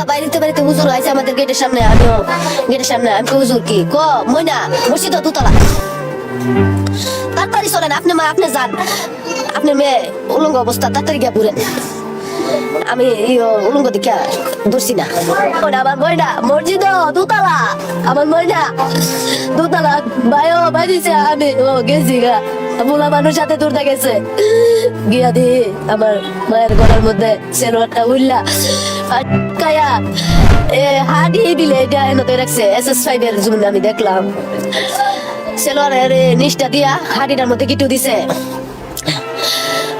বাইরেতে বাইরেতে হুজুর আছে আমাদের গেটের সামনে, আমিও গেটের সামনে। আমি হুজুর কি ক ময়না মসজিদ দুতলা, তাড়াতাড়ি চলেন, আপনি মা আপনি যান, আপনি মেয়ে উলঙ্গ অবস্থা, তাড়াতাড়ি গিয়ে ঘুরেন। আমি উলঙ্গ দিকে ধরছি না। আমার ময়না মসজিদ দুতলা, আমার ময়না দুতলা ভাইও বাইরেছে, আমি গেছি গা মোলা মানুষ সাথে দূরটা গেছে গিয়া দি আমার মায়ের গলার মধ্যে সেলোয়ারটা উল্লা কায়া হাডি দিলে এটা এনে রাখছে SS5 এর জন্য। আমি দেখলাম সেলোয়ারের নিচটা দিয়া হাডিটার মধ্যে গিটু দিছে,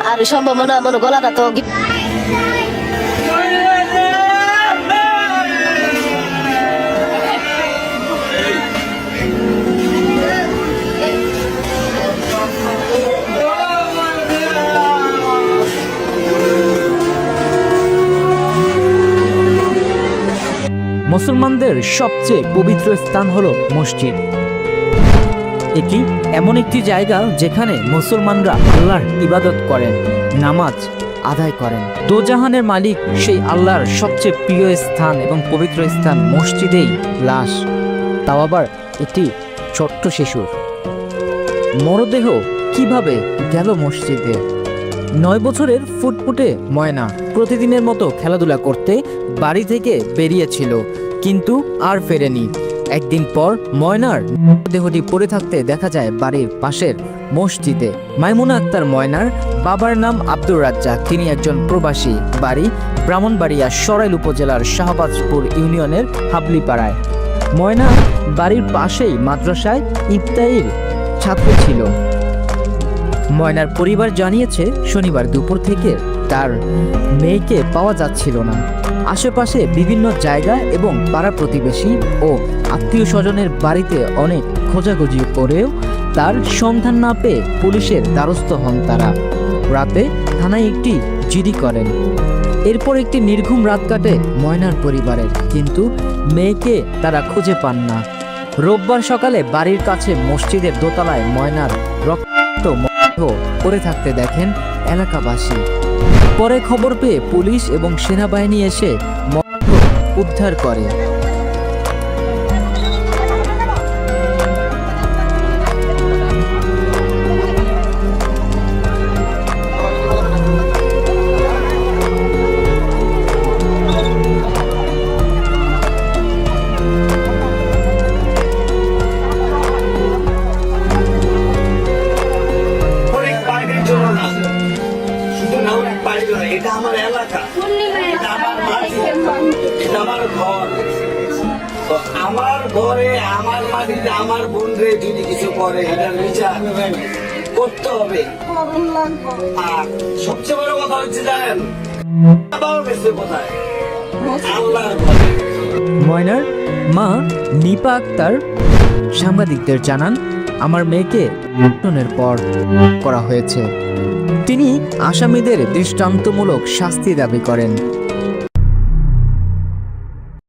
আর সম্ভাবনা মনে গলাটা তো মুসলমানদের সবচেয়ে পবিত্র স্থান হলো মসজিদ। এটি এমন একটি জায়গা যেখানে মুসলমানরা আল্লাহর ইবাদত করেন, নামাজ আদায় করেন। দোজাহানের মালিক সেই আল্লাহর সবচেয়ে প্রিয় স্থান এবং পবিত্র স্থান মসজিদেই লাশ, তাও আবার একটি ছোট্ট শিশুর মরদেহ কিভাবে গেল মসজিদে। 9 বছরের ফুটফুটে ময়না প্রতিদিনের মতো খেলাধুলা করতে বাড়ি থেকে বেরিয়েছিল, কিন্তু আর ফেরেনি। একদিন পর ময়নার দেহটি পড়ে থাকতে দেখা যায় বাড়ির পাশের মসজিদে। মাইমুনা আক্তার ময়নার বাবার নাম আব্দুর রাজ্জাক, তিনি একজন প্রবাসী, বাড়ি ব্রাহ্মণবাড়িয়া সরাইল উপজেলার শাহবাজপুর ইউনিয়নের হাবলিপাড়ায়। ময়না বাড়ির পাশেই মাদ্রাসায় ইফতারির ছাত্র ছিল। ময়নার পরিবার জানিয়েছে শনিবার দুপুর থেকে তার মেয়েকে পাওয়া যাচ্ছিল না। আশেপাশে বিভিন্ন জায়গা এবং পাড়া প্রতিবেশী ও আত্মীয় স্বজনের বাড়িতে অনেক খোঁজাখুঁজি করেও তার সন্ধান না পেয়ে পুলিশের দ্বারস্থ হন তারা। রাতে থানায় একটি জিডি করেন। এরপর একটি নির্ঘুম রাত কাটে ময়নার পরিবারের, কিন্তু মেয়েকে তারা খুঁজে পান না। রোববার সকালে বাড়ির কাছে মসজিদের দোতলায় ময়নার রক্ত পড়ে থাকতে দেখেন এলাকাবাসী। পরে খবর পেয়ে পুলিশ এবং সেনাবাহিনী এসে মরদেহ উদ্ধার করে। এটা আমার এলাকা, এটা আমার মাটি, এটা আমার ঘর। তো আমার ঘরে আমার মাটিতে আমার বোনরে যদি কিছু করে এটার বিচার করতে হবে। আর সবচেয়ে বড় কথা হচ্ছে জানেন বাবা বেঁচে কোথায়? আল্লাহর ঘরে। ময়নার মা নিপা আক্তার সাংবাদিকদের জানান, আমার মেয়েকে ধর্ষণের পর করা হয়েছে। তিনি আসামিদের দৃষ্টান্তমূলক শাস্তি দাবি করেন।